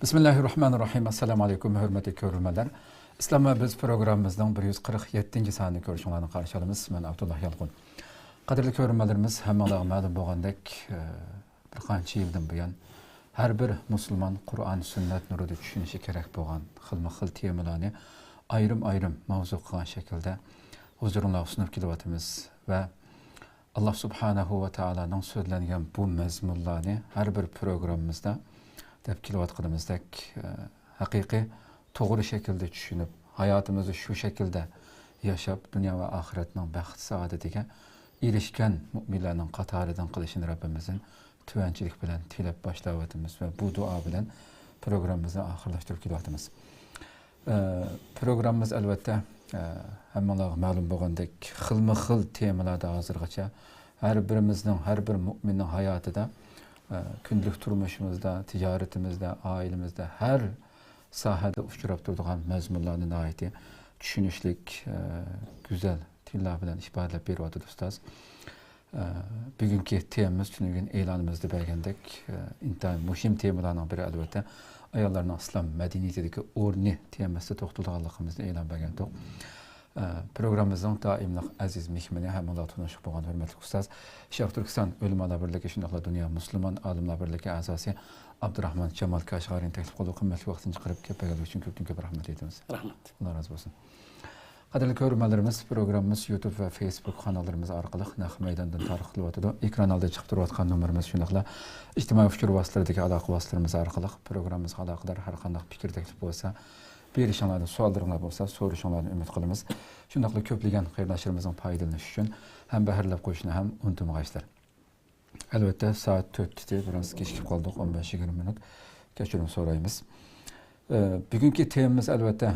Bismillahirrahmanirrahim. Assalamu alaykum, hörmətli görürmələr. İslam və Biz proqramımızın 147-ci sanını görüşünlərini qarşı alırız. Mən Abdullah Yalqun. Qadirli görürmələrimiz, həmməlağı məlum boğandək bir qancha yıldan buyan hər bir Müslüman Qur'an, sünnət nurida düşünüşü kerak boğan xilma-xil temalarni ayrım-ayrım mavzu qilgan şəkildə huzurunuzga sunub kelyapmiz və Allah subhanahu va taoloning so'zlangan bu mazmunlarni har bir programmamizda deb kelayotganimizdek haqiqiy to'g'ri shaklda tushunib hayotimizni shu shaklda yashab dunyo va oxiratning baxt saodatiga erishgan mu'minlarning qatoridan qilishini Rabbimizning tuvanchilik bilan tilab boshlayotimiz va bu duo bilan programmamizni oxirlashtirib kelyapmiz. Programmamiz albatta hammalarga ma'lum bo'lgandek xilma-xil temalarda hozirgacha har birimizning, har bir mu'minning hayotida kunlik turmushimizda, tijoratimizda, oilamizda har sohada uchrab turadigan mazmunlarni nihoyatda tushunishlik, go'zal tillar bilan ifodalab beryapti ustoz. Bugungi temamiz tushungan e'lonimizda bergandek intayin muhim temalarning biri albatta ayollarning islom madaniyatidagi o'rni temasida to'xtalganligimizni e'lon bergandik. Programmamızın daimlik aziz mehmoni hammalar tanışib bo'lgan hurmatli ustoz Sharq Turkiston Ulamolar birligi shundoqla dunyo musulmon olimlar birligi a'zosi Abdurahmon Jamol Kashg'ariyni taklif qilib qimmatli vaqtini chiqarib kelganligi uchun ko'p rahmat aytamiz. Rahmat. Alloh razı bo'lsin. Qadrli ko'ruvchilarimiz, programmamiz YouTube va Facebook kanallarimiz orqali naq maydondan tarix qilyotdi. Ekran oldida chiqib turayotgan nomerimiz shundoqla ijtimoiy fikr vositalaridagi aloqa vositalarimiz orqali programmamizga aloqador har qanday fikr taklif bo'lsa berişanlardan suallarınlar olsa soruşanlardan ümit qilamiz. Shundoqla ko'plagan qarindoshlarımızın foydalanishi uchun ham bahrlab qo'yishni ham unutmaysizlar. Albatta soat 4'te biraz kechikib qoldik, 15-20 minut. Kechirim so'raymiz. Bugungi temamiz albatta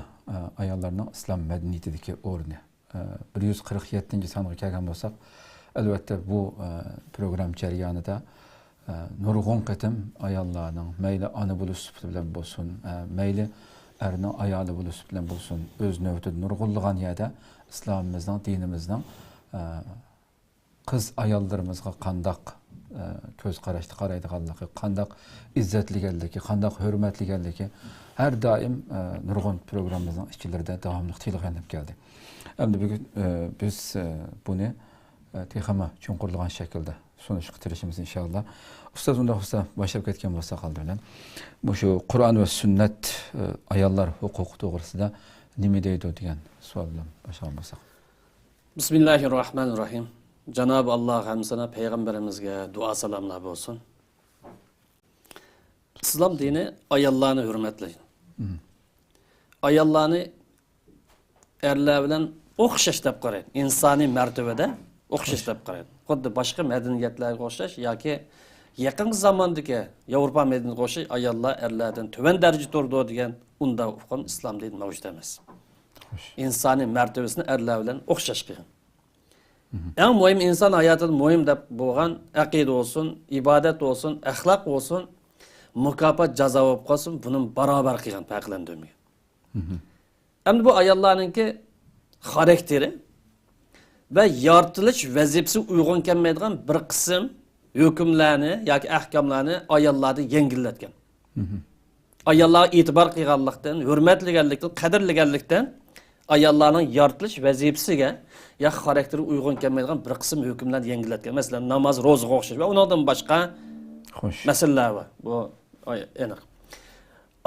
ayollarning islom madaniyatidagi o'rni. 147-songa kelgan bo'lsak, albatta bu program jarayonida nurg'un qatim ayollarning mayli ona bo'lish bilan bo'lsin, mayli erning ayoli bo'lish bilan bo'lsin, o'z navbatida nurg'unlagan yerda islomimizning, dinimizning qiz ayollarimizga qandoq ko'z qarashda qaraydiganligi, qandoq izzatliganligi, qandoq hurmatliganligi har doim nurg'un programmamizning ichlarida davomli tilg'anib keldi. Endi bugun biz buni texama chunqurlagan shaklda sunishga tirishimiz inshaalloh. Ustoz unda bo'lsa boshlab ketgan bo'lsa qoldirlar. Bu shu Qur'on va sunnat ayollar huquqi to'g'risida nima deydi degan savol bilan boshlagan bo'lsak. Bismillahirrahmanirrahim. Cenab-ı Allah hamsına peygamberimizge dua salamlar olsun. İslam dini ayollarni hürmetleyin. Ayollarni erler bilan o'xshash deb qaraydi. İnsani mertebede o'xshash deb qaraydi. Xuddi boshqa madaniyatlarga o'xshash yoki yaqin zamondagi Yevropa madaniyatiga o'xshash ayollar erlardan tuvan darajada turdi degan unda uqum islom dini mavjud emas. İnsani mertebesini erlar bilan o'xshash qilgan. En muhim insan hayatında muhim deb bo'lgan aqida olsun, ibadet olsun, ahlak olsun, mukafat jazo bo'lib qolsin, bunun barobar qilgan farqlandirmagan. Endi bu ayollarninki xarakteri ve yaratılış vazifasi uygun kelmaydigan bir qism hukmlarni yoki ahkomlarni ayollarni yengillatgan. Ayollarga e'tibor qilganlikdan, hurmatliganlikdan, qadrlaganlikdan ayollarning yaratılış vazifasiga ya xarakteri uygun kelmaydigan bir qism hukmlarni yengillatgan. Masalan, namoz, ro'zaga o'xshash va undan boshqa masalalar bor. Bu aniq.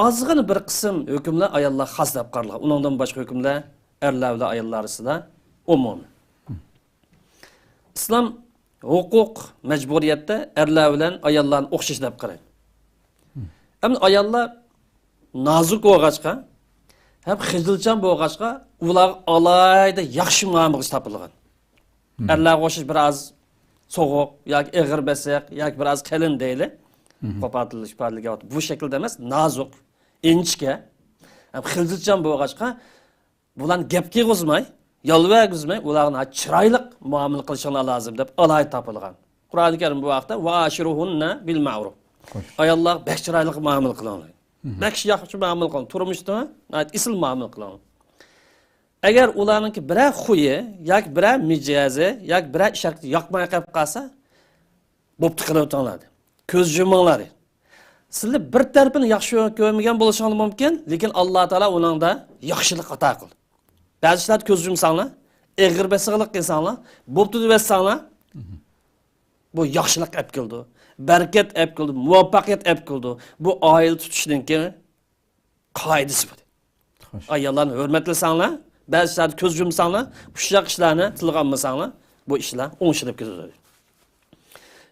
Ozg'ina bir qism hukmlar ayollar xos deb qaralgan. Undan boshqa hukmlar erlar va ayollar orasida umum. İslam hukuk mecburiyette erler bilen ayollarni o'xshash deb qaraydi. Hem ayollar nazik bo'lg'achqa, hem xijilchan bo'lg'achqa, ular alayda yaxshi muomala topilgan. Erlarga o'xshash biraz soğuk, yoki ig'ir basak, yoki biraz qalin deyli. Qo'patilish parliga bu shaklda emas, nazik, inchga, hem xijilchan bo'lg'achqa, bularni gapga qo'zmay yalvargizmay, ularga chiroyli muomala qilishinglar lozim deb alay topilgan. Qur'oni Karim bu vaqtda va ashiruhunna bil ma'ruf. Ayollar bek chiroyli muomala qilinglar. Bek yaxshi muomala qiling. Turmushda isl muomala qiling. Agar ularningki biror xuyi yoki biror mijozi yoki biror ishlarga yoqmay qolib qolsa, bo'pti qilib o'tinglar. Ko'z yuminglar. Sizlar bir tarafini yaxshi ko'rmagan bo'lishingiz mumkin, lekin Alloh taolo uningda yaxshilik ato qildi. Ba'zi ishlar ko'z yumsanglar, eg'ir besiqlik qilsanglar, bo'pti deb aytsanglar, bu yaxshilik olib keldi. Barakat olib keldi, muvaffaqiyat olib keldi. Bu oila tutishninki qoidasi bu. Ayollarni hurmatlasanglar, ba'zi ishlarni ko'z yumsanglar, ushaq ishlarni tilga olmasanglar, bu ishlar o'ngishilib ketadi.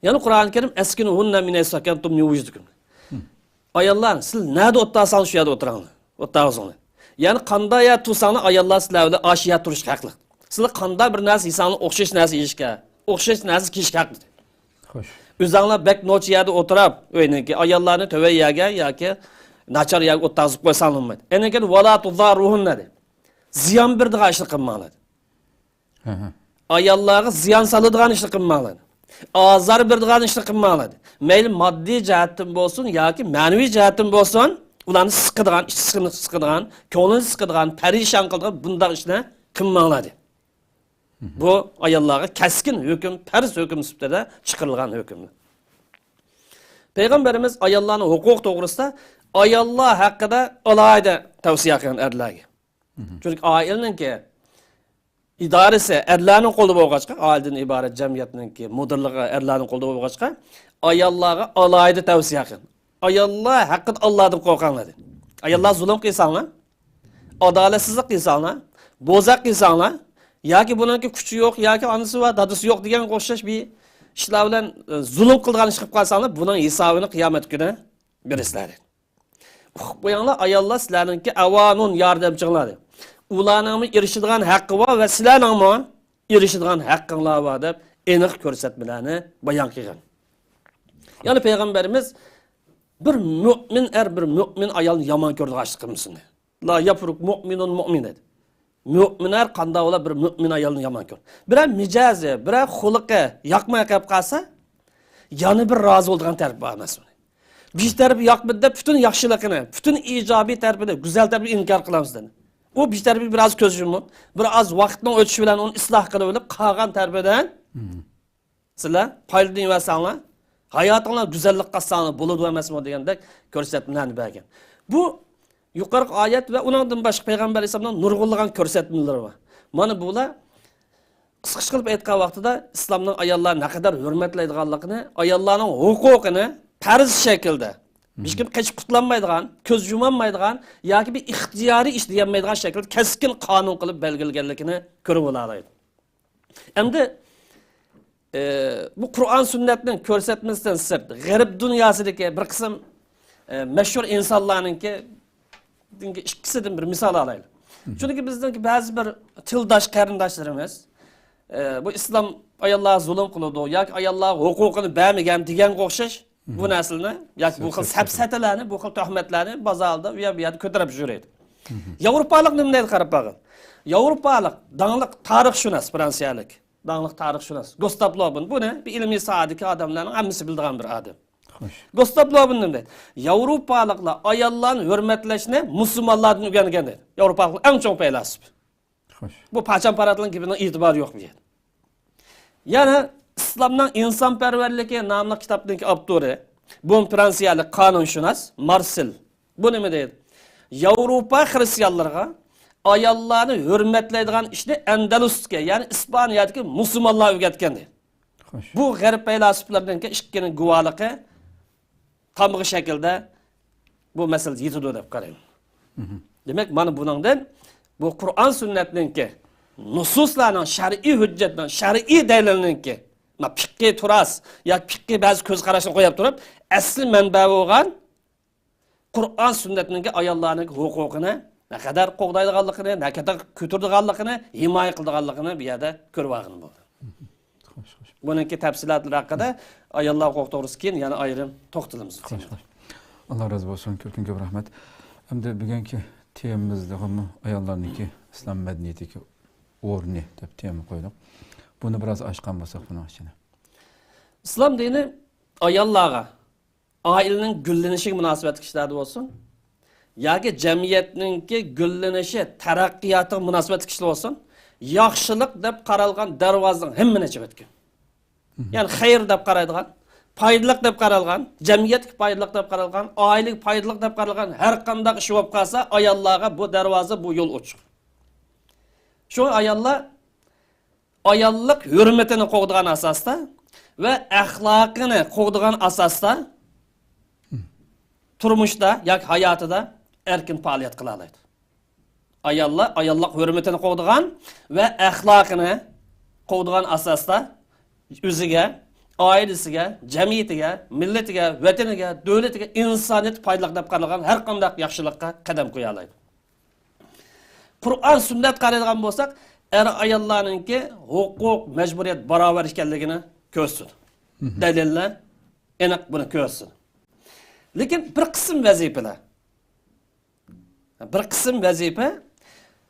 Ya'ni Qur'oni Karim askinuhunna min sakantum min wujdikum. Ayollar siz nerede o'tirsangiz shu yerda o'tiringlar. O'tirasizlar. Ya'ni qanday yer tursanglar ayollar sizlar bilan ashiya turish haqli. Sizlar qanday bir narsa yesanglar o'xshash narsa yeyishga, o'xshash narsa kiyishga haqli. Xo'sh. O'zinglar bek noch yerda o'tirib, o'yniki ayollarni tova yerga yoki nachar yerga o'tkazib qo'ysanglar bo'lmaydi. Endi vala tuzaruhunna de. Ziyon beradigan ishni qilmanglar. Ayollarga ziyon soladigan ishni qilmanglar. Azar beradigan ishni qilmanglar. Mayli moddiy jihatdan bo'lsin yoki ma'naviy jihatdan bo'lsin, ularni siqadigan, ishni siqadigan, ko'nglini siqadigan, parishon qiladigan bunday ishni qilmanglar. Bu ayollarga keskin hukm, farz hukm sifatida chiqarilgan hukm. Peygamberimiz ayollarning huquq to'g'risida ayollar haqida alohida tavsiya qilgan erlarga. Chunki oilaningki idorasi erlarning qo'lida bo'lg'achqa, oiladan iborat jamiyatningki mudirligi erlarning qo'lida bo'lg'achqa, ayollarga alohida tavsiya qilgan. Ayollar haqida Allohdan qo'rqinglar. Ayollar zulm qilsanglar, adolatsizlik qilsanglar, bo'zaq qilsanglar, yoki buningki kuchi yo'q, yoki onasi va dadasi yo'q degan qo'shish bir ishlar bilan zulm qilgan ish qilib qolsanglar, buning hisobini qiyomat kuni berisizlar. Qo'yinglar, ayollar sizlarningki avanun yordamchilar. Ularning erishadigan haqqi va sizlarning erishadigan haqqinglar bor deb aniq ko'rsatmalarni bayon qilgan. Ya'ni payg'ambarimiz bir mu'min bir mu'min ayolni yomon ko'rdigan qilmasin. La yafruq mu'minun mu'min dedi. Mu'minlar qanday ola bir mu'min ayolni yomon ko'r. Biroq mijozi, biroq xulqi yoqmay qolib qolsa, yana bir rozi bo'lgan taraf bor emas. Bir tarafı yoqmadi deb butun yaxshiligini, butun ijobiy tarafini, go'zal tarafini inkor qilamiz dedi. U bir tarafı biraz ko'z yumib, biroz vaqtning o'tishi bilan uni isloh qilib olib, qolgan tarafidan sizlar foydalanasizlar. Hayotinglar go'zallik qilsanglar bo'ladi emasmi degandek ko'rsatmalarni bergan. Bu yuqorqi oyat va uningdan boshqa payg'ambar alayhisolamning nurg'unlagan ko'rsatmalari bor. Mana bular qisqacha qilib aytgan vaqtida islomning ayollarni naqadar hurmatlaydiganligini, ayollarning huquqini farz shaklda hech kim qochib qutlanmaydigan, ko'z yumamaydigan yoki bir ixtiyoriy ish demaydigan shaklda keskin qonun qilib belgilanganligini ko'rib oladi. Endi bu Qur'on sunnatning ko'rsatmasidan sirt, g'arb dunyosidagi bir qism mashhur insonlarningki ikkisidan bir misol olaylik. Chunki bizningki ba'zi bir tildosh qarindoshlarimiz bu islom ayollar zulm qiladi yoki ayollar huquqini bermagan degan o'xshash bu naslni yoki bu xil sapsatalarni, bu xil tuhmatlarni bozorda u yerda ko'tarib yuradi. Yevropalik nima deydi qarab boqing. Yevropalik dangliq tarixshunos fransiyalik, dangliq tarixshunos Gustav Le Bon buni bir ilmiy sohadagi odamlarning hammasi biladigan bir odam. Gustav Le Bon nima deydi? Yevropaliklar ayollarni hurmatlashni musulmonlardan o'rgangan deydi. Yevropalik eng chong faylasuf. Bu paçanparatlık gibi itibar yok diye. Yani İslam'dan insanperverligi namlı kitaptaki abduri, bu Fransiyali kanunshunos Marcel. Bu nima deydi? Yevropa Hristiyanlarga ayollarni hurmatlaydigan ishni Andalusga, ya'ni Ispaniyadagi musulmonlar o'rgatgan deydi. Bu g'arb faylasuflardan ikkining guvohligi tamg'i shaklda bu masala yetadi deb qarayman. Demak, mana buningdan bu Qur'on sunnatninki nususlarning shar'iy hujjatdan, shar'iy dalilninki, ma fiqhiy turas yoki fiqhiy ba'zi ko'z qarashni qo'yib turib, asl manba bo'lgan Qur'on sunnatninki ayollarning huquqini naqadar qo'g'daydiganligini, naqadar ko'tardiganligini, himoya qildiganligini bu yerda ko'rib olgan bo'ldi. Buningki tafsilotlar haqida ayollar huquq to'g'risida keyin yana ayrim to'xtalamiz. Allah razı olsun. Ko'p rahmat. Endi bugungi temamizda ham ayollarniki islom madaniyatidagi o'rni deb tema qo'ydik. Buni biroz ochgan bo'lsak buning ichini. Islom dini ayollarga oilaning gullanishiga munosabatli ishlarda bo'lsin, yoki jamiyatningki gullanishi, taraqqiyotiga munosabatli ishlar bo'lsin, yaxshilik deb qaralgan darvozaning hammani ochib o'tgan. Ya'ni xayr deb qaraydigan, foydali deb qaralgan, jamiyatga foydali deb qaralgan, oilaga foydali deb qaralgan har qanday ish bo'lib qolsa, ayollarga bu darvoza, bu yo'l ochiq. Shu ayollar ayollik hurmatini qo'ydigan asosda va axloqini qo'ydigan asosda turmushda yoki hayotida erkin faoliyat qila oladi. Ayollar ayollik hurmatini qo'ydigan va axloqini qo'ydigan asosda o'ziga, oilasiga, jamiyatiga, millatiga, vataniga, davlatiga, insoniyat foydali deb qaralgan har qanday yaxshilikqa qadam qo'ya oladi. Qur'on sunnat qaraydigan bo'lsak, ayollarninki huquq, majburiyat barobar ekanligini ko'rsin. Dalillar aniq buni ko'rsin. Lekin bir qism vazifalar. Bir qism vazifa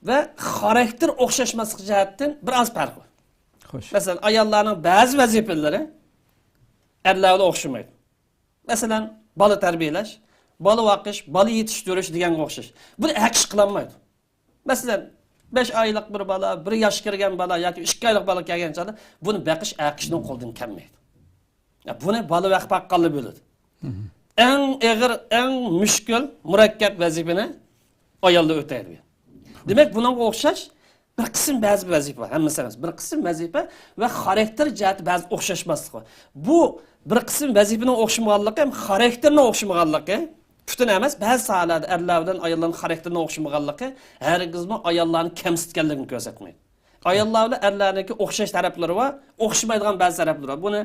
va xarakter o'xshashmasligi jihatdan biroz farq bor. Xo'sh. Masalan, ayollarning ba'zi vazifalari erlarga o'xshamaydi. Masalan, bola tarbiyalash, bola boqish, bola yetishtirish deganga o'xshash. Buni aqish qilinmaydi. Masalan, 5 oylik bir bola, 1 yoshga kirgan bola yoki 2 oylik bola kelgan chog'da buni baqish aqishning qo'ldan kelmaydi. Buni bola vaqt baqqanli bo'ladi. Eng og'ir, eng mushkul, murakkab vazifani ayollar o'taydi. Demak, bunga o'xshash bir qism ba'zi vazifa, hammasi emas, bir qism vazifa va xarakter jihati ba'zi o'xshashmasligi. Bu bir qism vazifaning o'xshamaganligi ham xarakterning o'xshamaganligi butun emas, ba'zi sohalarda erlar bilan ayollarning xarakterining o'xshamaganligi hargizmi ayollarning kamsitganligini ko'rsatmaydi. Ayollar bilan erlarniki o'xshash taraflari va o'xshamaydigan ba'zi taraflari bor. Buni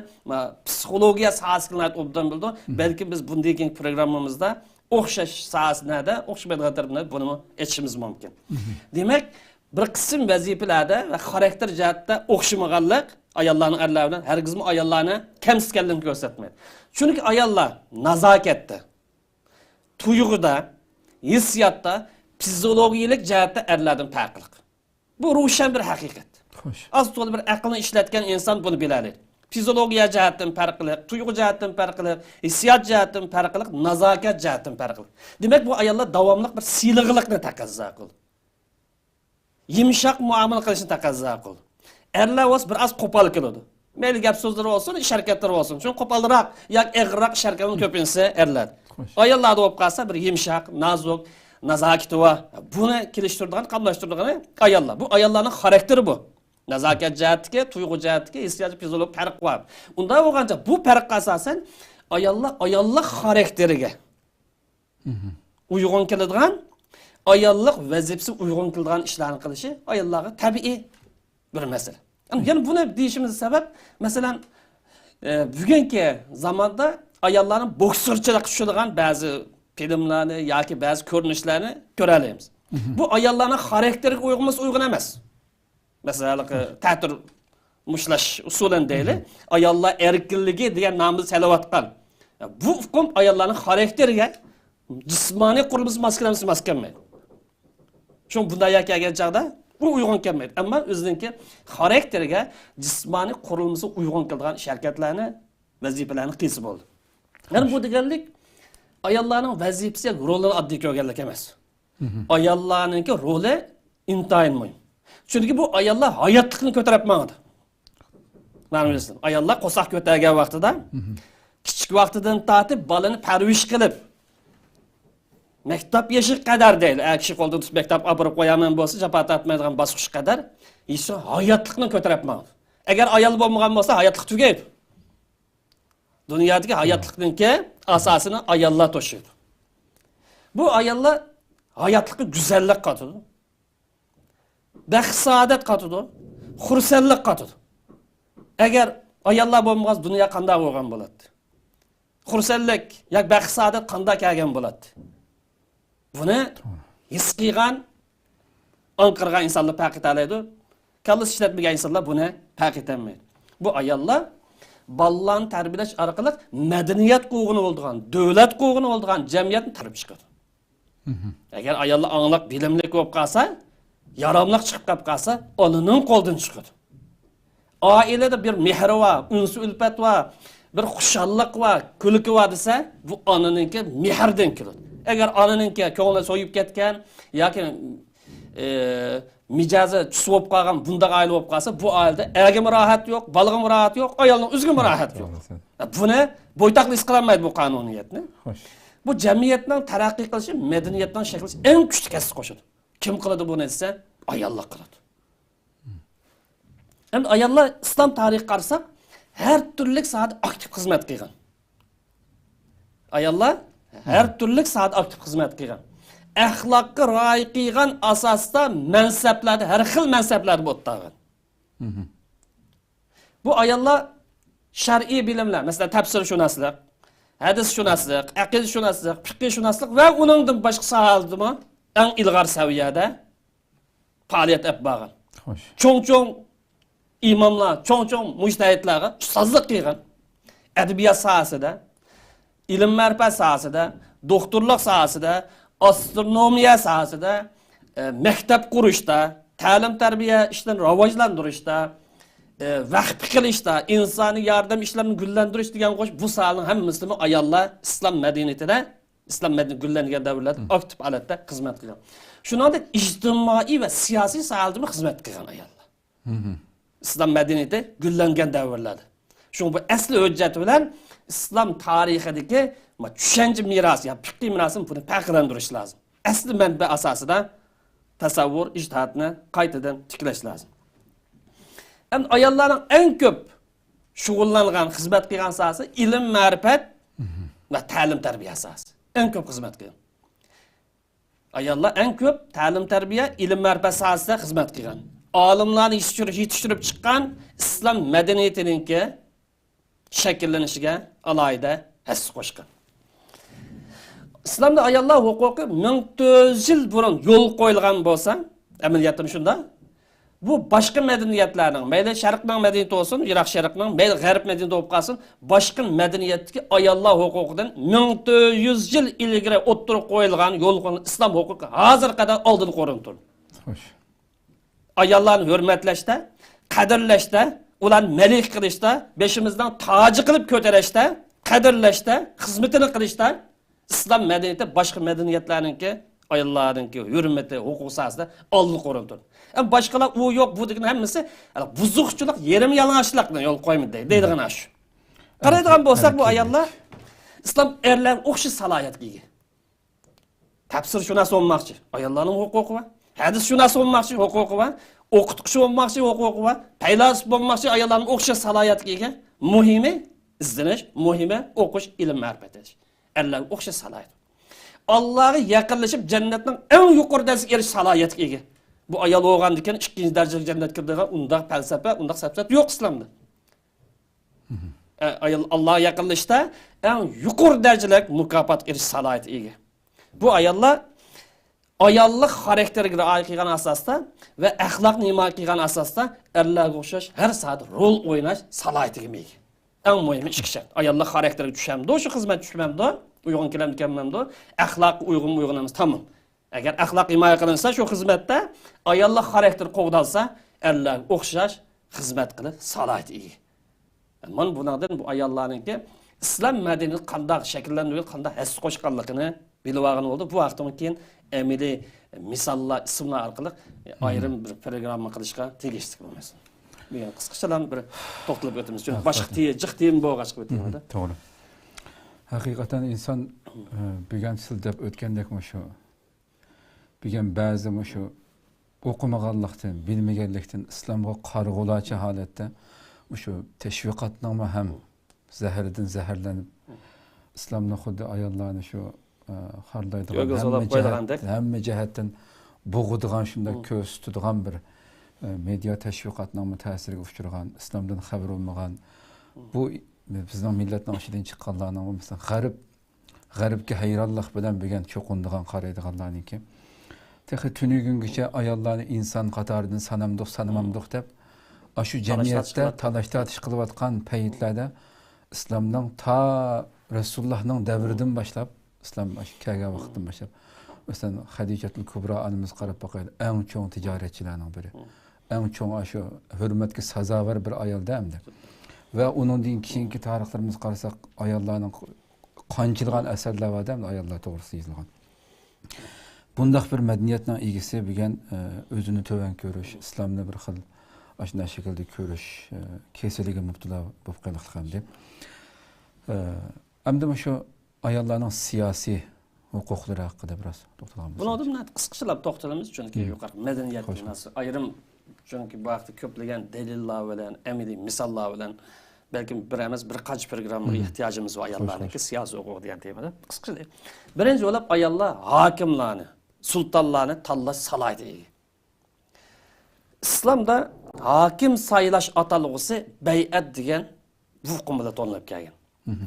psixologiya sohasiga obdan bildi. Balki biz bunday keng programmamizda o'xshash sohasida o'xshamaydigan taraflarni buni aytishimiz mumkin. Demak, bir qism vazifalarda va xarakter jihatda o'xshamaganlik ayollarning erlar bilan hargizmi ayollarni kamsitganligini ko'rsatmaydi. Chunki ayollar nazokatda, tuyg'uda, hissiyotda, fiziologik jihatda erlardan farqli. Bu ro'shan bir haqiqat. Xo'sh. Az to'g'ri bir aqlni ishlatgan inson buni biladi. Fiziologiya jihatdan farqli, tuyg'u jihatdan farqli, hissiyot jihatdan farqli, nazokat jihatdan farqli. Demak, bu ayollar davomli bir siylig'likni taqozo qiladi. Yumshoq muomala qilishni taqozo qiladi. Erlar o'z bir az qo'pol keladi. Mayli gap so'zlar olsin, ish harakatlar olsin. Chunki qo'polroq yoki eg'irroq ish harakatini ko'pincha erlar. Ayollarda bo'lib qolsa bir yumshoq, nazoq, nazokati va buni kelishtiradigan, qamlashtiradigan ayollar. Bu ayollarning xarakteri bu. Nazokat jihatiga, tuyg'u jihatiga, hissiyot, fiziologik farq bor. Unda bo'lgancha bu farqqa asosan ayollar xarakteriga uyg'un keladigan, ayollik vazifasi uyg'un keladigan ishlarni qilishi ayollarga tabiiy bir masala. Yani buni deyishimiz sabab, masalan, bugungi zamonda ayollarning boksirchilik qiladigan ba'zi filmlarni yoki ba'zi ko'rinishlarni ko'ra olamiz. Bu ayollarning xarakteriga uyg'un emas. Masalan, ta'tir mushlash usulan deyli, ayollar erkinligi degan nomni salavatgan. Bu hukm ayollarning xarakteriga, jismoniy qurilmasi maskanmaydi. Chunki bunday kelgan chog'da bu uyg'un kelmaydi. Ammo o'zininki xarakteriga, jismoniy qurilmasi uyg'un keladigan harakatlarni, vazifalarni qilsa bo'ldi. Yani bu deganlik ayollarning vazifasi rolini oddiy ko'rganlik emas. Ayollarning roli intayin muhim. Chunki bu ayollar hayotlikni ko'tarib mangdi. Mana bilsin, ayollar qo'saq ko'targan vaqtida kichik vaqtidan tortib bolani parvish qilib maktab yoshi qadar deydi. Kishi qo'lda tutib maktab olib qo'yaman bo'lsa, jafo tortmaydigan bosqich qadar ishi hayotlikni ko'tarib mangdi. Agar ayol bo'lmagan bo'lsa, hayotlik tugaydi. Dunyodagi hayotlikninki asosini ayollar to'shiydi. Bu ayollar hayotlikka go'zallik qatadi. Baxt saodat qatadi, xursandlik qatadi. Agar ayollar bo'lmag'az dunyo qanday bo'lgan bo'ladi? Xursandlik yoki baxt saodat qanday kelgan bo'ladi? Buni his qilgan, anqirgan insonlar farq eta oladi. Kallas ishlatmagan insonlar buni farq etolmaydi. Bu ayollar ballarni tarbiyalash orqali madaniyat qo'g'ini bo'lgan, davlat qo'g'ini bo'lgan jamiyatni tarib chiqadi. Agar ayollar anglab bilimli bo'lib qolsa, yaramlıq chiqib qolsa, onaning qo'ldan chiqadi. Oilada bir mehr va, unsi ulfat va, bir xushallik va, kulki va desa, bu onaninki mehrdan keladi. Agar onaninki ko'ngli so'yib ketgan yoki mijozi tusi bo'lib qolgan bundaq oila bo'lib qolsa, bu oilada erga rahat yo'q, bolaga rahat yo'q, ayolning o'ziga rahat yo'q. Buni bo'ytoqlik qilolmaydi bu qonuniyatni. Xo'sh. Bu jamiyatning taraqqiy qilishi, madaniyatning shakllanishi eng kuchli kasb qo'shadi. Kim qiladi buni desa, ayollar qiladi. Endi ayollar islom tarixiga qarasak, har turli sohada aktiv xizmat qilgan. Ayollar har turli sohada aktiv xizmat qilgan. Axloqqa rioya qilgan asosda mansablarda, har xil mansablarda o'tgan. Bu ayollar shar'iy bilimlar, masalan, tafsirshunoslik, hadisshunoslik, aqidashunoslik, fiqhshunoslik va uningdan boshqa sohalarda eng ilg'or saviyada faoliyat olib borgan. Xo'sh. Cho'ng-cho'ng imomlar, cho'ng-cho'ng mujtahidlarga ustozlik qilgan. Adabiyot sohasida, ilm ma'rifat sohasida, doktorlik sohasida, astronomiya sohasida, maktab qurishda, ta'lim tarbiya ishlarini rivojlantirishda, vaqf qilishda, insoniy yordam ishlarini gullantirish degan qo'sh bu sohaning hammasini ayollar islom madaniyatida, islom madaniyati gullangan davrlarda aktiv holatda xizmat qilgan. Shuningdek, ijtimoiy va siyosiy sohalarda xizmat qilgan ayollar. İslam medeniyeti güllengen davrlarda. Çünkü bu asli hüccet bilen İslam tarihideki düşünce mirası, yani fikri mirasını bunu farklandırış lazım. Asli menbe asası da tasavvur, ictihatını kaytadan tiklaş lazım. Yani ayolların en köp şugullanan, hizmet kılgan sahası ilim, marifet ve ta'lim terbiye asası. En köp hizmet kılgan. Ayollar en köp ta'lim terbiye, ilim, marifet sahasında hizmet kılgan. Alimlarni yetishtirib chiqqan islom madaniyatininki shakllanishiga alohida hissa qo'shgan. Islomda ayollar huquqi 1400 yil burun yo'l qo'yilgan bo'lsa, amaliyatim shunda. Bu boshqa madaniyatlarning, mayli sharqning madaniyati bo'lsin, Iroq sharqning, mayli g'arb madaniyati bo'lib qolsin, boshqa madaniyatdagi ayollar huquqidan 1400 yil ilgari o'ttirib qo'yilgan yo'l qo'yilgan islom huquqi hozir qadar oldin qo'rinib turibdi. Xo'sh. Ayollarni hurmatlashda, qadrlashda, ularni malik qilishda, beshimizdan toji qilib ko'tarishda, qadrlashda, xizmatini qilishda islom madaniyati boshqa madaniyatlarningki ayollarningki hurmati, huquq sohasida oldin qo'rinib turibdi. Boshqalar u yo'q, bu degan hammasi buzuqchilik, yerim yalang'ochlikni yo'l qo'ymaydi deydigan shu. Qaraydigan bo'lsak, bu ayollar islom erlar o'xshash salohiyatga ega. Tafsirshunos bo'lmoqchi, ayollarning huquqi bor. Hadisshunos bo'lmoqchi, huquqi bor. O'qituvchi bo'lmoqchi, huquqi bor. Faylasuf bo'lmoqchi, ayollarning o'xshash salohiyatga ega. Muhimi izlanish, muhimi o'qish, ilm ma'rifat etish. Erlar o'xshash salohiyat. Allohga yaqinlashib jannatning eng yuqori darajasiga erish salohiyatga ega. Bu ayol bo'lgandan keyin ikkinchi darajali jannatga kirdigan undaq falsafa, undaq safsat yo'q islomda. Ayol Allohga yaqinlashda eng yuqori darajali mukofot erish salohiyatiga ega. Bu ayollar ayollik xarakteriga rioya qilgan asosda va axloqni himoya qilgan asosda erlarga o'xshash har soat rol o'ynash salohiyatiga ega. Eng muhimi ikki shart. Ayollik xarakteriga tushamdi, shu xizmat tushmamdi, uyg'un kelamdi, axloq uyg'un emas, tamom. Agar axloq himoya qilinsa, shu xizmatda ayollik xarakteri qo'g'dalsa, erlarga o'xshash xizmat qilib salohiyatiga ega. Mana bundan bu ayollarningki islom madaniyati qanday shakllanib, qanday his qo'shganligini bilib olgan bo'ldi. Bu vaqtdan keyin amili misollar, ismlar orqali ayrim bir programma qilishga tegishli bo'lmas. Men qisqachadan bir to'xtalib o'tamiz. Chunki boshqa jiq tiyim bo'lg'achqa o'tayapti. To'g'ri. Haqiqatan inson bilgan sildab o'tgandek shu. Bilgan ba'zi shu o'qimaganlikdan, bilmaganlikdan islomga qarg'ulachi holatda shu tashviqotning ham zahridan zaharlanib islomni xuddi ayollarni shu hamma jihatdan bo'g'adigan shunday ko'z tutadigan bir media tashviqotning ta'siriga uchragan, islomdan xabar olmagan, bu bizning millatning oshidan chiqqanlarning masalan g'arbga hayronlik bilan bilgan cho'qindigan qaraydiganlarniki texi tunigungacha ayollarni inson qatoridan sanamamdiq deb shu jamiyatda talash tortish qilayotgan paytlarda islomning ta Rasulullohning davridan boshlab islom kelgan vaqtdan boshlab masalan Hadijatul Kubro onamiz qarab boqaylik, eng cho'ng tijoratchilarning biri, eng cho'ng shu hurmatga sazovor bir ayolda hamda va uningdan keyingi tarixlarimiz qarasak ayollarning qanchilgan asarlar bor hamda ayollar to'g'risida yozilgan. bundaq bir madaniyatning egisi bo'lgan o'zini to'van ko'rish, islomni bir xil ashunday shaklda ko'rish kasaliga mubtalo bo'lib qolgan deb. Hamda shu ayollarning siyosiy huquqlari haqida biroz to'xtalamiz. Buni odamlar qisqachalab to'xtalamiz chunki yuqori madaniyat dunyosi ayrim chunki bu vaqtda ko'plagan dalillar bilan, amaliy misollar bilan balkim bir emas bir qancha programmaga ehtiyojimiz bor ayollarniki siyosiy huquq degan temada. Qisqacha. Birinchi bo'lib ayollar hokimlarni, sultonlarni tanlash salohiyatiga. Islomda hokim saylash atalg'usi bay'at degan hukm bilan tanlab kelgan.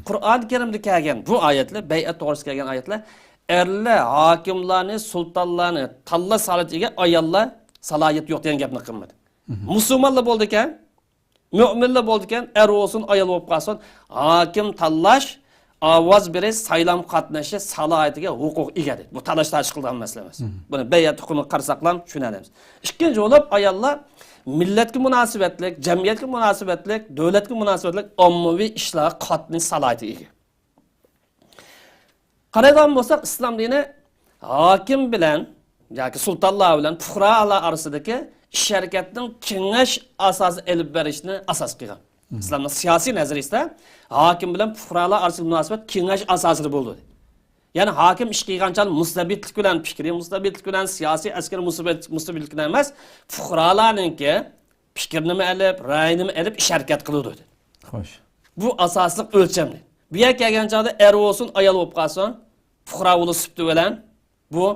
Qur'on Karimda kelgan bu oyatlar, bay'at to'g'risida kelgan oyatlar erlar hokimlarni, sultonlarni tanlash salohiyatiga ayollar salohiyat yo'q degan gapni qilmadi. Musulmonlar bo'ldi ekan, mu'minlar bo'ldi ekan, er olsun, ayol bo'lib qolsin, hokim tanlash, ovoz berish, saylam qatnashish salohiyatiga huquq ega dedi. Bu talash-tarish qilgan masala emas. Buni bay'at hukmi qarsaqlam tushunamiz. Ikkinchi bo'lib ayollar millatga munosabatlik, jamiyatga munosabatlik, davlatga munosabatlik ommaviy ishlarga qatnashish salohiyatiga ega. Qaragan bo'lsak, islom dini hokim bilan yoki sultonlar bilan fuqarolar orasidagi ish harakatning kengash asosi elib berishni asos qilgan. Islomning siyosiy nazariyasida hokim bilan fuqarolar orasidagi munosabat kengash asosida bo'ldi. Ya'ni hokim ish qilganchalik mustabidlik bilan, fikriy mustabidlik bilan, siyosiy askari mustabidlik bilan emas, fuqarolarningki fikrini olib, ra'yini olib ish harakat qiladi. Xo'sh. Bu asosli o'lchamdir. Bu yerga kelganchada er olsun, ayol bo'lib qolsin, fuqaro bo'lib sibti bilan bu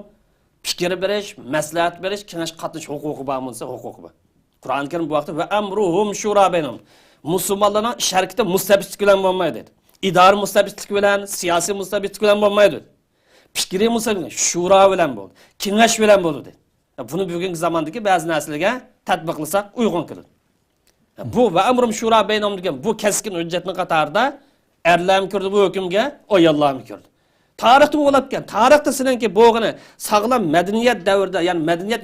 fikr berish, maslahat berish, kengash qatnash huquqi bor bo'lsa, huquqi bor. Qur'on Karim bu vaqtda va amruhum shura baynahum. Musulmonlarning ish harakati mustabidlik bilan bo'lmaydi dedi. İdari mustabidlik bilan, siyosiy mustabidlik bilan bo'lmaydi. Fikriy mustabidlik shura bilan bo'ldi. Kengash bilan bo'ldi dedi. Buni bugungi zamondagi ba'zi narsalarga tatbiqlasak uyg'un keladi. Bu va amrum shura baynahum degan bu keskin hujjatning qatorida erlar ham kirdi bu hukmga, ayollar ham kirdi. Tarixda bo'lib ketgan. Tarixda sizlarki bo'g'ini sog'lom madaniyat davrida, ya'ni madaniyat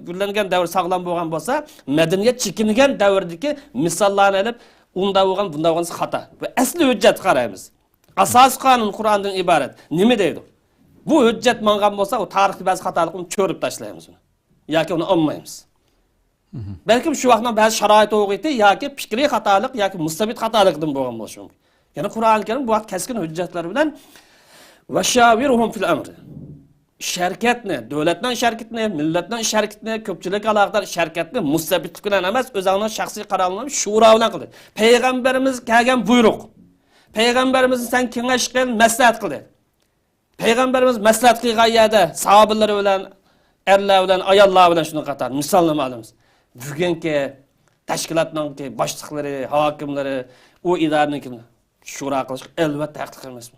gullangan davr sog'lom bo'lgan bo'lsa, madaniyat chekingan davrdagi misollarni olib unda bo'lgan, bunda bo'lgan xato. Va asli hujjat qaraymiz. Asos qonun Qur'ondan iborat. Nima deydi? Bu hujjat mangan bo'lsa, o tarixda ba'zi xatolikni ko'rib tashlaymiz uni. Yoki uni olmaymiz. Balkim shu vaqtda ba'zi sharoit o'g'iti yoki fikriy xatolik yoki mustabid xatolikdan bo'lgan bo'lishi mumkin. Ya'ni Qur'on Karim bu vaqt keskin hujjatlar bilan va shaviruhum fil amr. Şirketni, davlatning şirketni, millatning şirketni, ko'pchilik aloqador şirketni mustabidlik bilan emas, o'zining shaxsiy qarorlarini shura bilan qildi. Payg'ambarimiz kelgan buyruq. Payg'ambarimiz sen kengash qil, maslahat qildi. Payg'ambarimiz maslahat qilgan yerda sahobalari bilan, erlar bilan, ayollar bilan shuni qator misolni olamiz. Bugungi tashkilotning boshliqlari, hokimlari, u idoraning shura qilish albatta haqli emasmi?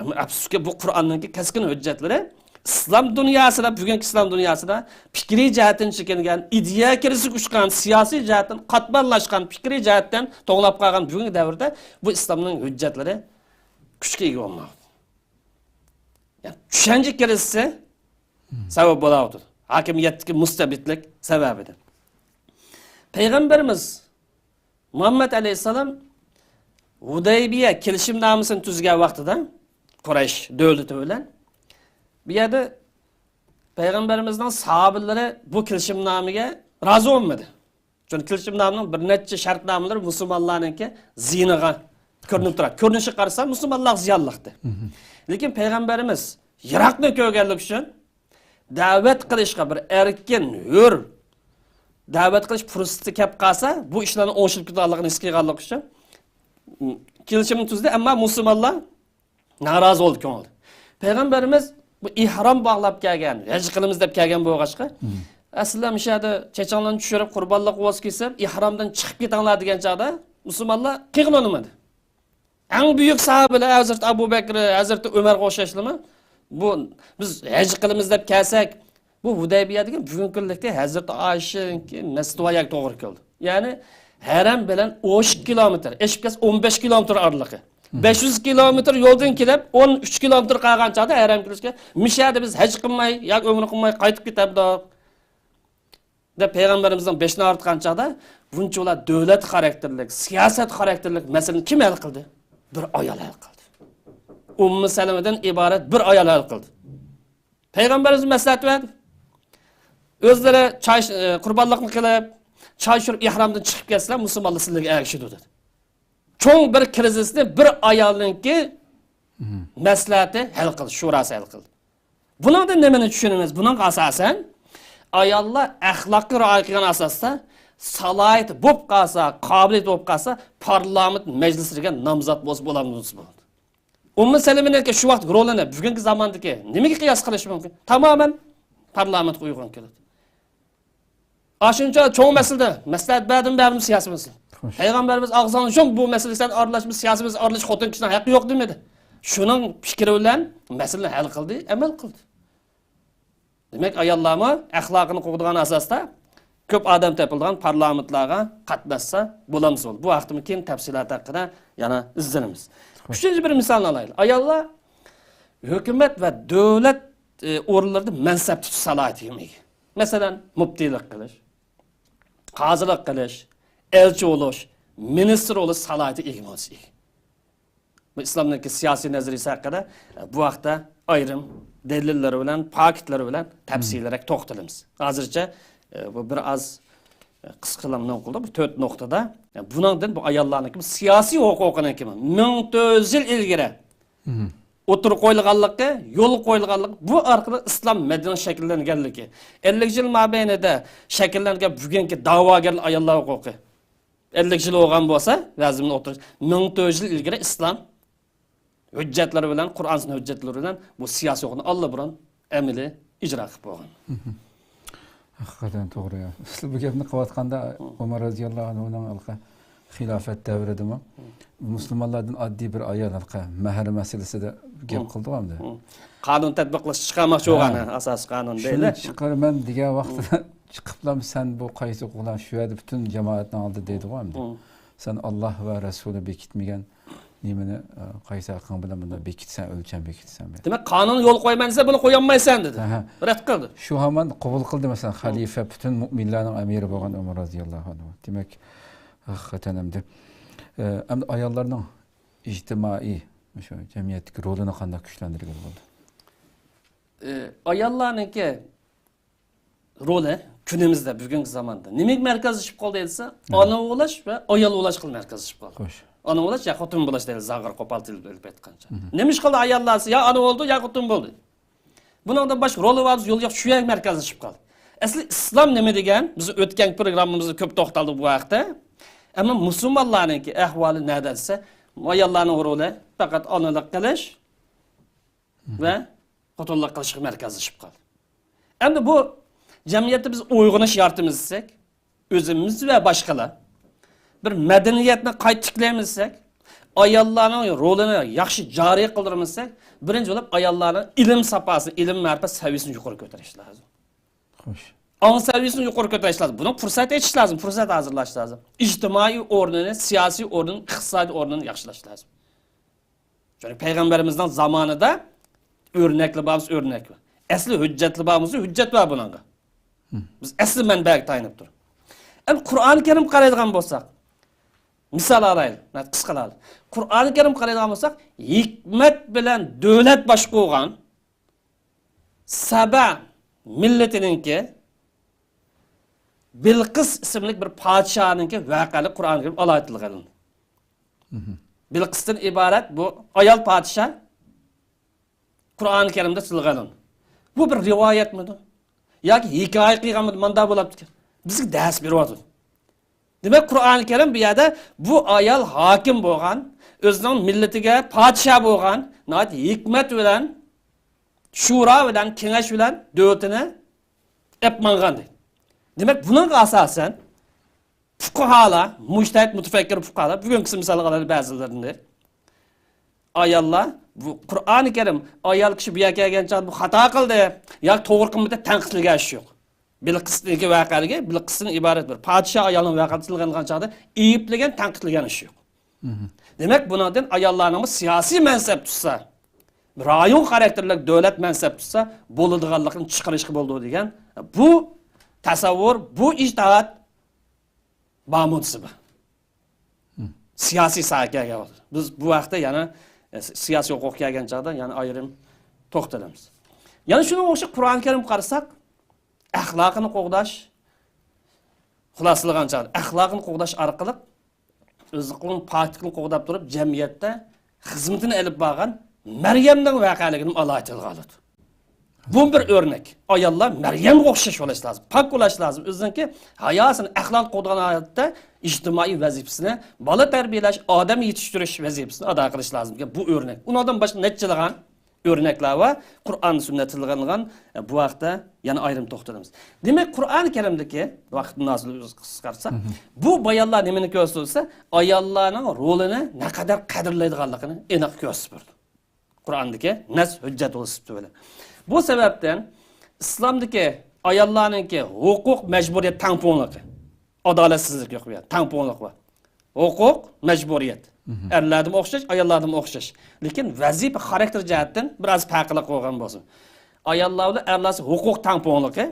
Ama afsuski bu Qur'onning keskin hujjatlari islom dunyosida, bugungi islom dunyosida fikriy jihatdan chekingan, ideya kirisi uçkan, siyosiy jihatdan qatmanlashgan, fikriy jihatdan to'g'lab qolgan bugungi davrda bu islomning hujjatlari kuchga ega bo'lmaydi. Yani tushuncha kirisi sabab bo'ladi. Hokimiyatdagi mustabidlik sababidir. Payg'ambarimiz Muhammad alayhisalom Hudaybiya kelishimnomasini tuzgan vaqtida Quraysh davlati bilan bu yerda payg'ambarimizning sahobalari bu kelishimnomaga rozi bo'lmadi. Chunki kelishimnomaning bir necha shartnomalari musulmonlarningki ziyniga ko'rinib turadi. Ko'rinishi qarasa musulmonlar ziyonliqdi. Lekin payg'ambarimiz Iroqni ko'rganlik uchun da'vat qilishga bir erkin, hur da'vat qilish fursati kelib qolsa, bu ishlarni o'shib ketganligini his qilganlik uchun kelishimni tuzdi, ammo musulmonlar norozi bo'ldi ko'ngilda. Payg'ambarimiz bu ihrom bog'lab kelgan, haj qilamiz deb kelgan bo'lg'achqa, aslida mishada chechanlarni tushirib qurbonlik voz kesib, ihromdan chiqib ketanglar degan chaqda musulmonlar qiyg'lanmadi. Eng buyuk sahobalar Hazrat Abu Bakr, Hazrat Umar o'xshashlimi? Bu biz haj qilamiz deb kelsak, bu Hudaybiya degan bugungi kunlikda Hazrat Oyshaning masjidiga to'g'ri keldi. Ya'ni haram bilan 10 kilometr, eshibkas 15 kilometr oraliqi. 500 kilometr yo'ldan kelib 13 kilometr qolgan chaqda haram qilishga mishada biz haj qilmay yoki umra qilmay qaytib ketamiz deb payg'ambarimizdan 5ni ortgan chaqda bunchalar davlat xarakterlik, siyosat xarakterlik masalani kim hal qildi? Bir ayol hal qildi. Ummu Seleme'den ibaret bir ayol hal qildi. Peygamberimiz maslahat verdi. Özleri çay kurbanlıqni qilib, çay şurib ihramdan chiqib kelsalar, musulmonlar sizlarga ergishadi dedi. Cho'ng bir krizisni bir ayolninki maslahati hal qildi, shurasi hal qildi. Buningdan nimani tushunamiz? Buning asosan ayollar axloqqa rioya qilgan asosda salohiyat bo'lib qolsa, qobiliyat bo'lib qolsa, parlament majlisiga nomzod bo'lsa bo'ladi. Ummu Seleme'nin şu vaqt rolini bugungi zamondagi nimaga qiyos qilish mumkin? Tamoman parlament uyg'un keladi. Aşınca çoğu meselede, maslahat berdim siyasimiz. Peygamberimiz ağzından şun bu meselesinden aralashmış siyasimiz aralash xotin kishinin haqqi yo'q demedi. Şunun fikri bilan meseleni hal qildi, amal qildi. Demek ayollarni axloqini qo'ydigan asosda ko'p odam topilgan parlamentlarga qatnashsa bo'lamiz. Bu vaqtimi keng tafsilot haqida yana izlanamiz. Üçüncü bir misalni alaylik. Ayollar hukumat va davlat o'rinlarida mansab tutish salohiyati ega. Masalan, muftiylik qilish, qozilik qilish, elchi bo'lish, ministr bo'lish salohiyati ega bo'lsa. Bu islomdagi siyosiy nazariyasi haqida bu vaqtda ayrim dalillar bilan, faktlar bilan tafsilroq to'xtalamiz. Hozircha bu bir az qisqalamdan qildi. Bu 4 nuqtada buningdan bu ayollarning siyosiy huquqining kimi 1400 yil ilgari o'tirib qo'yilganligi, yo'l qo'yilganligi bu orqali islom madaniyati shakllanganligi. 50 yil mobaynida shakllangan bugungi da'vogarlar ayollar huquqi 50 yil bo'lgan bo'lsa, vazimni o'tirish 1400 yil ilgari islom hujjatlari bilan, Qur'onning hujjatlari bilan bu siyosiy huquqni allabirun amaliy ijro qilib bo'lgan. Hakikaten doğru ya. Siz bu gapni qilayotganda Umar radhiyallohu anhuning alqa xilofat davridimi? Musulmonlardan oddiy bir ayol alqa mahr masalasida gap qildi hamda. Qonun tatbiqlash chiqarmoqchi bo'lgan asosiy qonun deydi. Chiqarman degan vaqtida chiqiblam sen bu qaysi huquqdan shu yerda butun jamoatning oldida deydi hamda. Sen Alloh va Rasuli bekitmagan nimani qaysi haqqing bilan bunda bekitsan, o'lcham bekitsan. Demak, qonun yo'l qo'ymaysa buni qo'ya olmaysan dedi. Rad qildi. Shu hamon qabul qildi masalan xalifa butun mu'minlarning amiri bo'lgan Umar radhiyallohu anhu. Demak, haqiqatan ham deb ayollarning ijtimoiy shu jamiyatdagi rolini qanday kuchlantirgan bo'ldi? Ayollarningki roli kunimizda bugungi zamonda nimaga markazlashib qoldi desa, ona o'lash va ayol o'lash qilib markazlashib qoldi. Xo'sh. Ana bo'lash ya xotin bo'lash deydi, zag'ir qo'pol tilib aytgancha. Nima ish qildi ayollar? Ya ana bo'ldi, ya xotin bo'ldi. Buningdan boshqa roli va yo'l yo'q, shu yerga markazlashib qoldi. Asli islom nima degan? Biz o'tgan programmamizda ko'p to'xtaldik bu vaqtda. Ammo musulmonlarningki ahvoli nima desa, ayollarning roli faqat onalik qilish va xotinlik qilishga markazlashib qoldi. Endi bu jamiyatda biz uyg'unish yartimiz desak, o'zimiz va boshqalar bir madaniyatni qayta tiklaymisak, ayollarning rolini yaxshi joriy qildirmasak, birinchi bo'lib ayollarning ilm safosini, ilm ma'rifat saviyasini yuqori ko'tarish lozim. Xo'sh. Ong saviyasini yuqori ko'tarish lozim. Buni fursat etish lozim, fursat hozirlash lozim. Ijtimoiy o'rnini, siyosiy o'rnini, iqtisodiy o'rnini yaxshilash lozim. Chunki payg'ambarimizning zamonida o'rnakli bo'lsa o'rnak bor. Asli hujjatli bo'lsa hujjat bor bunga. Biz asli manbaga tayanib turib. Endi Qur'oni Karim qaraydigan bo'lsak, misal alaylik, qisqalaylik. Qur'oni Karim qaraydigan bo'lsak, hikmat bilan davlat boshqargan Saba millatininki Bilqis ismli bir podshoninki voqeali Qur'oni Karim alaytilgan. Bilqisdan iborat bu ayol podsho Qur'oni Karimda tilgan. Bu bir rivoyatmidi? Yoki hikoya qilganmi? Manda bo'libdi. Bizga dars beryapti. Demak, Qur'oni Karim bu yerda bu ayol hokim bo'lgan, o'zining millatiga podsho bo'lgan, nəhayət hikmat bilan, shura bilan, kengash bilan davlatini epmangan deydi. Demak, buning asosan fuqarolar, mujtahid mutafakkir fuqarolar, bugungi misolga alaylik ba'zilarini. Ayollar bu Qur'oni Karim ayol kishi bu yerga kelgancha bu xato qildi, yoki to'g'ri qilmadi tanqidlagan ish yo'q. Bilqisdagi voqeaga, Bilqisning iborat bir podsho ayolning voqeatilgan chog'da ayiblagan, tanqidlagan ish yo'q. Demak, bundan ayollarning siyosiy mansab tutsa, rayon xarakterlik davlat mansab tutsa, bo'ladiganligini chiqarishga bo'ldi degan bu tasavvur, bu ijtihod ba'munsiba. Siyosiy sohaga bo'ldi. Biz bu vaqtda yana siyosiy huquq kelgan chog'da yana ayrim to'xtalamiz. Yana shunga o'xshab Qur'oni Karim qarasak, axloqini qo'g'dash, xulosalag'an chog'da axloqini qo'g'dash orqali o'zining pokligini qo'g'dab turib, jamiyatda xizmatini olib borgan Maryamning voqealigini alohida oladi. Bu bir örnek. Ayollar Meryem'e o'xshash bo'lish lazım. Pak bo'lish lazım. O'ziniki hayosini, axloq qo'ygan hayotda ijtimoiy vazifasini, bola tarbiyalash, odam yetishtirish vazifasini ado qilish lozim. Bu örnek. Undan boshqa nechalar örneklar va Qur'on sunnatilig'an bu vaqtda yana ayrim to'xtalamiz. Demak, Qur'oni Karimdagi vaqt nozil qisqarsa, bu bayonlar nimani ko'rsatsa, ayollarning rolini naqadar qadrlaydiganligini aniq ko'rsatdi. Qur'ondagi nas hujjat bo'libdi böyle. Bu sebepten İslam'daki ayollarınki hukuk mecburiyet tampонlығы, adaletsizlik yok ya, tampонlıq var. Hukuk mecburiyet. Erlerdim okşaş, ayollardım okşaş. Lekin vazif karakter cihetten biraz farklı koygan olsun. Ayollarla erlersi hukuk tampонlығы.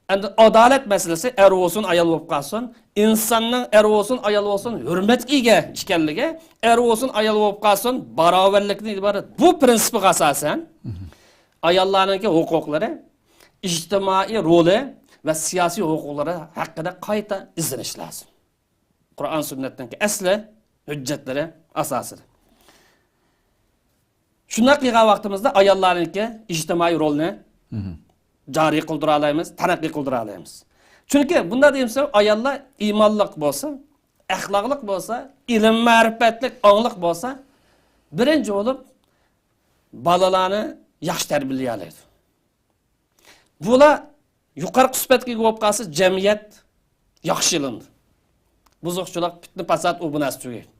Endi adalet meselesi er olsun, ayol olup kalsın. İnsanın er olsun, ayol olsun, hürmet ege ikenligi, er olsun, ayol olup kalsın, baraberlikten ibaret. Bu prensibi asasen ayollarınki hukukları, ijtimoiy roli ve siyasi hukukları hakkında qayta izleniş lazım. Kur'an sünnetteki asli hüccetleri asasıdır. Şundan qilgan vaqtimizda ayollarınki ijtimoiy rolini jariy qildira olamiz, taraqqiy qildira olamiz. Chunki bunda deyimsa ayollar iymonliq bo'lsa, axloqliq bo'lsa, ilm ma'rifatlik, onglik bo'lsa, birinchi bo'lib balalarni yaxshi tarbiyalaydi. Bular yuqori sifatga bo'lib qolsa, jamiyat yaxshilandi. Buzuqchilik, fitna fasod u bu narsa tugaydi.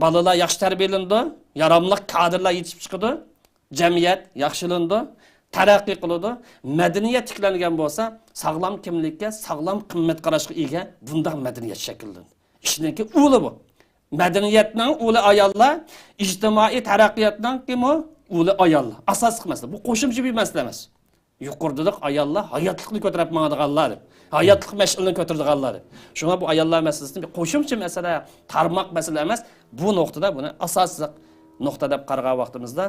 Balalar yaxshi tarbiyalandi, yaramli kadrlar yetishib chiqdi, jamiyat yaxshilandi, taraqqiy qiladi, madaniyat tiklangan bo'lsa, sog'lom kimlikka, sog'lom qimmat qarashga ega bunday madaniyat shakllandi. Ishninki uli bu. Madaniyatning uli ayollar, ijtimoiy taraqqiyotning kimi uli ayollar. Asosiy masala. Bu qo'shimcha bir masala emas. Yuqoridiq ayollar hayotlikni ko'tarib mangadiganlar, hayotlik mas'ulini ko'tardiganlar. Shunga bu ayollar masalasini bir qo'shimcha masala, tarmoq masala emas. Bu nuqtada buni asosiy nuqta deb qaragan vaqtimizda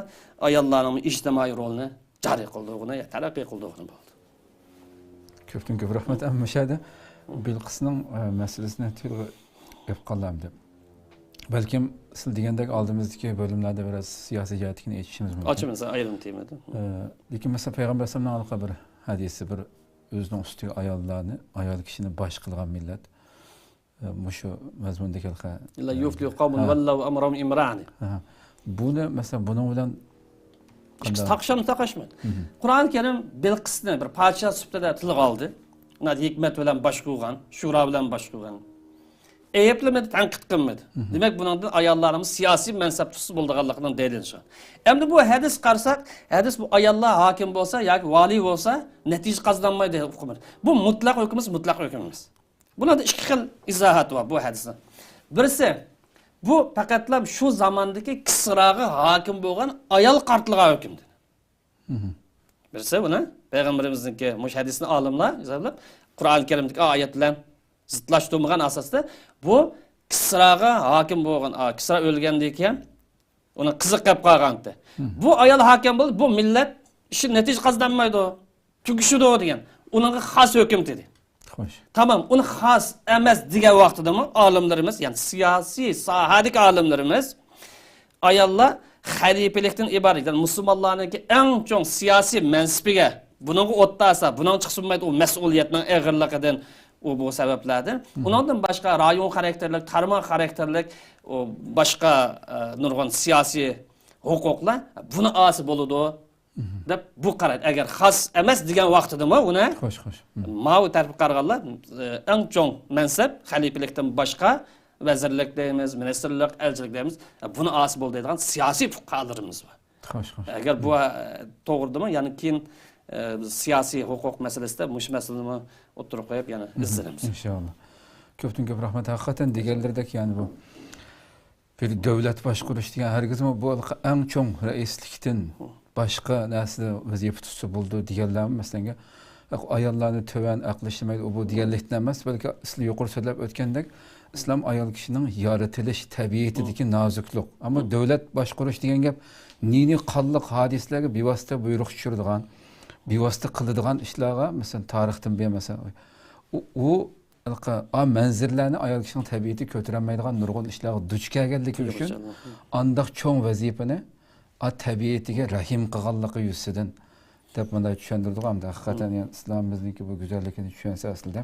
ayollarning ijtimoiy rolini jariy qildig'ini, taraqqiy qildig'ini bo'ldi. Ko'pdan ko'p rahmat. Amma shada Bilqisning masalasini tilga olib qolam deb. Balkim siz degandek oldimizdagi bo'limlarda biraz siyosiy jihatini aytishimiz mumkin. Ochimiz ayrim temada. Lekin mesela Payg'ambar sallallohu alayhi bir hadisi bir o'zining ustiga ayollarni, ayol kishini bosh qilgan millat. Mushu mazmundagi halqa. La yuflihu qawmun wallahu amrahum imrani. Buni mesela bunun bilan taqashmadi. Qur'oni Karim Bilqisni bir podshoh sifatida tilga oldi. Uni hikmat bilan bosh qo'ygan, shura bilan bosh qo'ygan. Eyeplemedi, tanqid qilmadi. Demak, buningdan ayollarimiz siyosiy mansabchisi bo'lganligidan delil shu. Endi bu hadis qarasak, hadis bu ayollar hokim bo'lsa yoki vali bo'lsa, natija qozonmaydi deb hukm. Bu mutlaq hukm emas. Bunda ikki xil izohat bor bu hadisda. Birisi bu faqatlam shu zamondagi Kisroga hokim bo'lgan ayol qartliga hukmdir. Birisi buni payg'ambarimizning mush hadisni olimlar izohlab Qur'oni Karimdagi oyat bilan zıtlaştırmağın asasında bu Kisraga hakim bo'lgan, Kisra o'lgandan keyin uni qiziq qilib qo'ygandi. Bu ayol hakim bo'ldi, bu millat ishi natija qozonmaydi, tugishidi degan. Uning xos hukm dedi. Xo'sh. Tamam, uni xos emas degan vaqtidami olimlarimiz, ya'ni siyosiy sohadagi olimlarimiz ayollar xalifalikdan iborat, ya'ni musulmonlarning eng chong siyosiy mansibiga buning o'rtasa, buning chiqsinmaydi, u mas'uliyatning og'irligidan o bu sebeplerden. Ondan başka rayon karakterlik, tarma karakterlik, başka nurgun siyasi hukukla buna asip oludu. Bu karar. Eğer xas emas degan vaqtida mı ona? Xo'sh. Mavi tarif qarğanlar eng cho'ng mansab xalifalikdan başka vazirlik deymiz, ministerlik, elchilik deymiz. Buna asip ol deydigan siyosiy fuqarolarimiz var. Xo'sh. Eğer bu to'g'ridimi? Yani keyin siyosiy huquq masalasida mush masalani o'tirib qo'yib yana izlaymiz. İnşallah. Ko'pdan ko'p rahmat. Haqiqatan deganlardek yani bu bir davlat boshqarish degan hargizmi bu eng cho'ng raislikdan boshqa narsa vazifa tutsa bo'ldi deganlarmi masalan ayollarni töven, aqlışlamaydi, o bu diyenlikten emas, belki sizlar yuqori söylep ötkendek, İslam ayol kişinin yaratılış tabiatidagi nozuklik. Ama devlet başquruş degan gap nini qalliq hadislarga bevosita buyruq tushiradigan, bevosita qiladigan ishlarga, masalan, tarixdan beri masalan, u manzillarni ayol kishining tabiati ko'tarolmaydigan nurg'un ishlarga duch kelganligi uchun andaq cho'ng vazifani tabiatiga rahim qilganligi yusidan deb bunday tushuntirdik hamda haqiqatan islomimizniki bu go'zalligini tushunsa aslida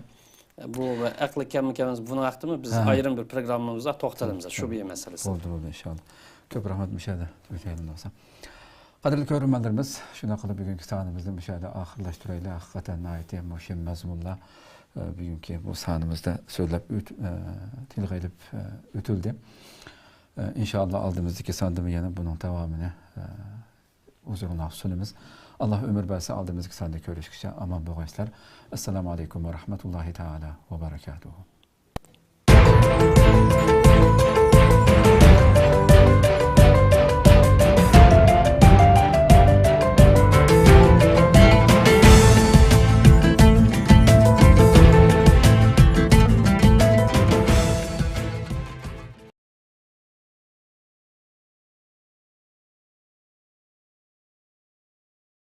bu aqli kamikamiz buni vaqtimi biz ayrim bir programmamizda to'xtalamiz shu bir masalasi. Bo'ldi inshaalloh. Ko'p rahmat mishada. Qadrli ko'ruvchilarimiz, shuna qilib bugungi sonimizni mishada oxirlashtiraylik. Haqiqatan aytib, muhim mazmunlar bugungi bu sonimizda so'zlab tilg'aylib o'tildi. İnşallah aldığımızdaki sandım yana bunun devamını huzuruna sunumuz. Allah ömür versin aldığımızdaki sandık görüşürüz. Aman bu gençler. Esselamu Aleyküm ve Rahmetullahi Teala ve Berekatuhu.